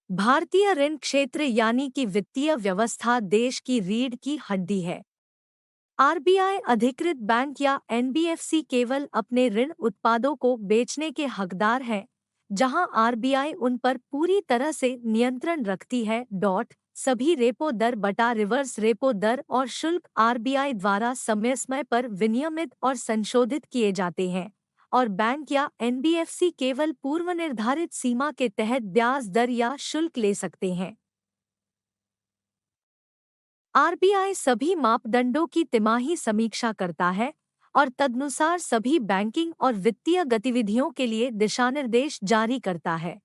भारतीय ऋण क्षेत्र यानी कि वित्तीय व्यवस्था देश की रीढ़ की हड्डी है। आरबीआई अधिकृत बैंक या एनबीएफसी केवल अपने ऋण उत्पादों को बेचने के हकदार हैं, जहां आरबीआई उन पर पूरी तरह से नियंत्रण रखती है। सभी रेपो दर बटा रिवर्स रेपो दर और शुल्क आरबीआई द्वारा समय समय पर विनियमित और संशोधित किए जाते हैं, और बैंक या एनबीएफसी केवल पूर्व निर्धारित सीमा के तहत ब्याज दर या शुल्क ले सकते हैं। आरबीआई सभी मापदंडों की तिमाही समीक्षा करता है और तदनुसार सभी बैंकिंग और वित्तीय गतिविधियों के लिए दिशानिर्देश जारी करता है।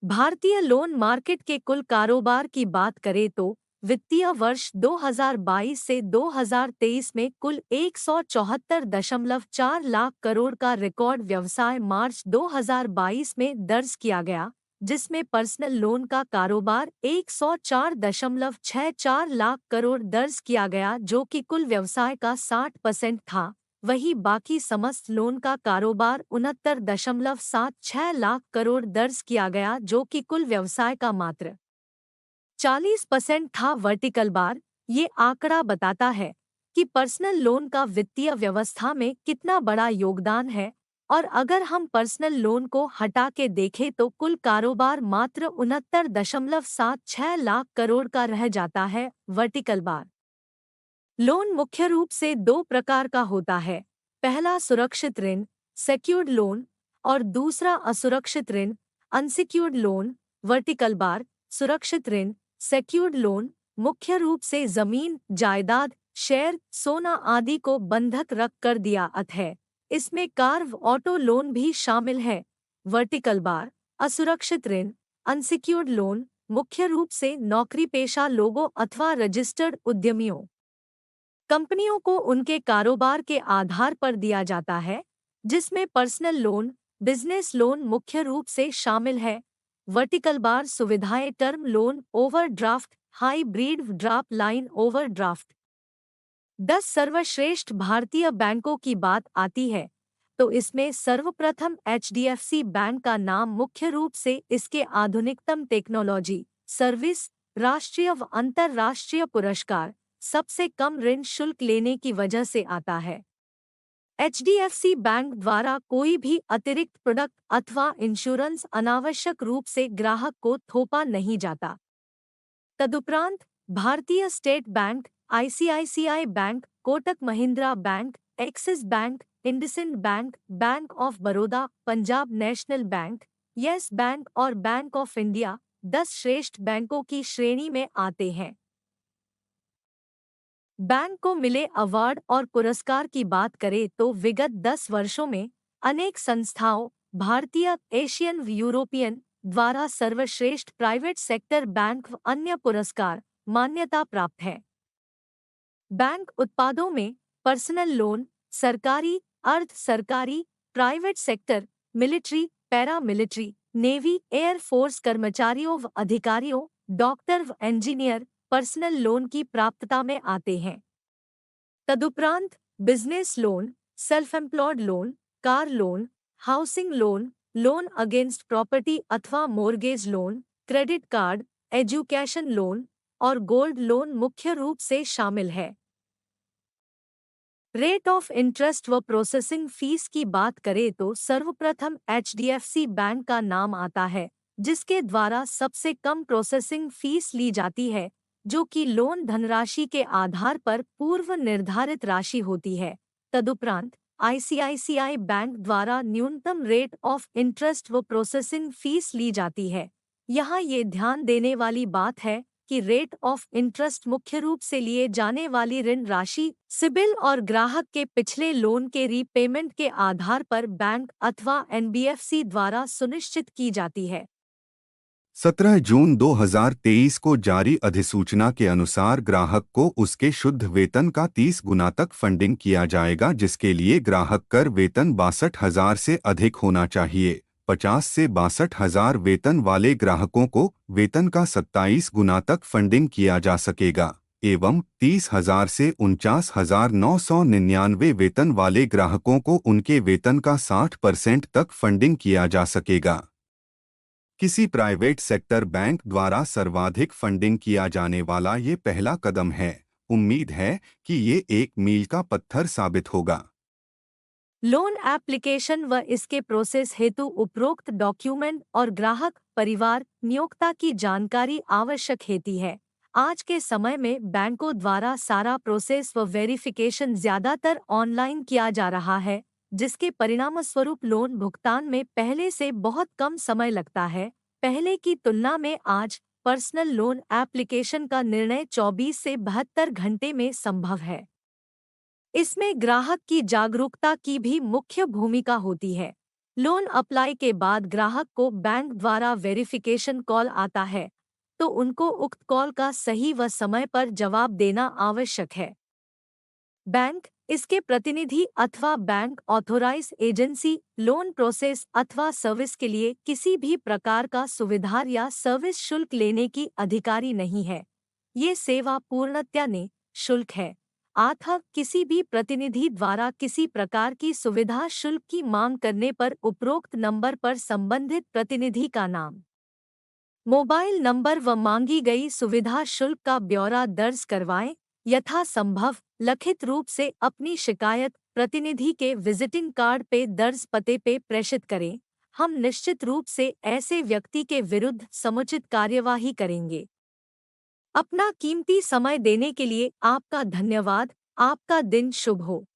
भारतीय लोन मार्केट के कुल कारोबार की बात करें तो वित्तीय वर्ष 2022 से 2023 में कुल 174.4 लाख करोड़ का रिकॉर्ड व्यवसाय मार्च 2022 में दर्ज किया गया, जिसमें पर्सनल लोन का कारोबार 104.64 लाख करोड़ दर्ज किया गया, जो कि कुल व्यवसाय का 60% था। वहीं बाकी समस्त लोन का कारोबार 69.76 लाख करोड़ दर्ज किया गया, जो कि कुल व्यवसाय का मात्र 40% था। वर्टिकल बार ये आंकड़ा बताता है कि पर्सनल लोन का वित्तीय व्यवस्था में कितना बड़ा योगदान है, और अगर हम पर्सनल लोन को हटा के देखें तो कुल कारोबार मात्र 69.76 लाख करोड़ का रह जाता है। वर्टिकल बार लोन मुख्य रूप से दो प्रकार का होता है। पहला सुरक्षित ऋण सेक्योर्ड लोन और दूसरा असुरक्षित ऋण अनसिक्योर्ड लोन। वर्टिकल बार सुरक्षित ऋण सेक्योर्ड लोन मुख्य रूप से जमीन, जायदाद, शेयर, सोना आदि को बंधक रख कर दिया है। इसमें कार व ऑटो लोन भी शामिल है। वर्टिकल बार असुरक्षित ऋण अनसिक्योर्ड लोन मुख्य रूप से नौकरी पेशा लोगों अथवा रजिस्टर्ड उद्यमियों कंपनियों को उनके कारोबार के आधार पर दिया जाता है, जिसमें पर्सनल लोन, बिजनेस लोन मुख्य रूप से शामिल है। वर्टिकल बार सुविधाएं term loan, overdraft, hybrid draft line overdraft. 10 सर्वश्रेष्ठ भारतीय बैंकों की बात आती है तो इसमें सर्वप्रथम एचडीएफसी बैंक का नाम मुख्य रूप से इसके आधुनिकतम टेक्नोलॉजी, सर्विस, राष्ट्रीय व अंतर्राष्ट्रीय पुरस्कार, सबसे कम ऋण शुल्क लेने की वजह से आता है। एचडीएफसी बैंक द्वारा कोई भी अतिरिक्त प्रोडक्ट अथवा इंश्योरेंस अनावश्यक रूप से ग्राहक को थोपा नहीं जाता। तदुपरांत भारतीय state bank, ICICI bank, Kotak Mahindra bank, axis bank, IndusInd bank, bank of Baroda, Punjab national bank, yes bank और बैंक ऑफ इंडिया 10 श्रेष्ठ बैंकों की श्रेणी में आते हैं। बैंक को मिले अवार्ड और पुरस्कार की बात करें तो विगत 10 वर्षों में अनेक संस्थाओं, भारतीय, एशियन व यूरोपियन द्वारा सर्वश्रेष्ठ प्राइवेट सेक्टर बैंक व अन्य पुरस्कार मान्यता प्राप्त है। बैंक उत्पादों में पर्सनल लोन, सरकारी, अर्ध सरकारी, private sector, military, para military, navy, air force कर्मचारियों व अधिकारियों, डॉक्टर व इंजीनियर पर्सनल लोन की प्राप्तता में आते हैं। तदुपरांत business loan, self employed loan, car loan, housing loan, loan against property अथवा mortgage loan, credit card, education loan और गोल्ड लोन मुख्य रूप से शामिल है। रेट ऑफ इंटरेस्ट व प्रोसेसिंग फीस की बात करें तो सर्वप्रथम एचडीएफसी बैंक का नाम आता है, जिसके द्वारा सबसे कम प्रोसेसिंग फीस ली जाती है, जो कि लोन धनराशि के आधार पर पूर्व निर्धारित राशि होती है। तदुपरांत आईसीआईसीआई बैंक द्वारा न्यूनतम रेट ऑफ इंटरेस्ट व प्रोसेसिंग फीस ली जाती है। यहाँ ये ध्यान देने वाली बात है कि रेट ऑफ इंटरेस्ट मुख्य रूप से लिए जाने वाली ऋण राशि, सिबिल और ग्राहक के पिछले लोन के रीपेमेंट के आधार पर बैंक अथवा एनबीएफसी द्वारा सुनिश्चित की जाती है। 17 जून 2023 को जारी अधिसूचना के अनुसार ग्राहक को उसके शुद्ध वेतन का 30 गुना तक फंडिंग किया जाएगा, जिसके लिए ग्राहक कर वेतन 62,000 से अधिक होना चाहिए। 50 से 62,000 वेतन वाले ग्राहकों को वेतन का 27 गुना तक फंडिंग किया जा सकेगा एवं 30,000 से 49,999 वेतन वाले ग्राहकों को उनके वेतन का 60% तक फंडिंग किया जा सकेगा। किसी प्राइवेट सेक्टर बैंक द्वारा सर्वाधिक फंडिंग किया जाने वाला ये पहला कदम है। उम्मीद है कि ये एक मील का पत्थर साबित होगा। लोन एप्लीकेशन व इसके प्रोसेस हेतु उपरोक्त डॉक्यूमेंट और ग्राहक परिवार नियोक्ता की जानकारी आवश्यक होती है। आज के समय में बैंकों द्वारा सारा प्रोसेस व वेरिफिकेशन ज्यादातर ऑनलाइन किया जा रहा है, जिसके परिणामस्वरूप लोन भुगतान में पहले से बहुत कम समय लगता है। पहले की तुलना में आज पर्सनल लोन एप्लीकेशन का निर्णय 24 से 72 घंटे में संभव है। इसमें ग्राहक की जागरूकता की भी मुख्य भूमिका होती है। लोन अप्लाई के बाद ग्राहक को बैंक द्वारा वेरिफिकेशन कॉल आता है, तो उनको उक्त कॉल का सही व समय पर जवाब देना आवश्यक है। बैंक, इसके प्रतिनिधि अथवा bank authorise agency loan process अथवा सर्विस के लिए किसी भी प्रकार का सुविधा या सर्विस शुल्क लेने की अधिकारी नहीं है। ये सेवा पूर्णतया निःशुल्क है। अतः किसी भी प्रतिनिधि द्वारा किसी प्रकार की सुविधा शुल्क की मांग करने पर उपरोक्त नंबर पर संबंधित प्रतिनिधि का नाम, मोबाइल नंबर व मांगी गई सुविधा शुल्क का ब्यौरा दर्ज करवाएं। यथासंभव लिखित रूप से अपनी शिकायत प्रतिनिधि के विजिटिंग कार्ड पे दर्ज पते पे प्रेषित करें। हम निश्चित रूप से ऐसे व्यक्ति के विरुद्ध समुचित कार्यवाही करेंगे। अपना कीमती समय देने के लिए आपका धन्यवाद। आपका दिन शुभ हो।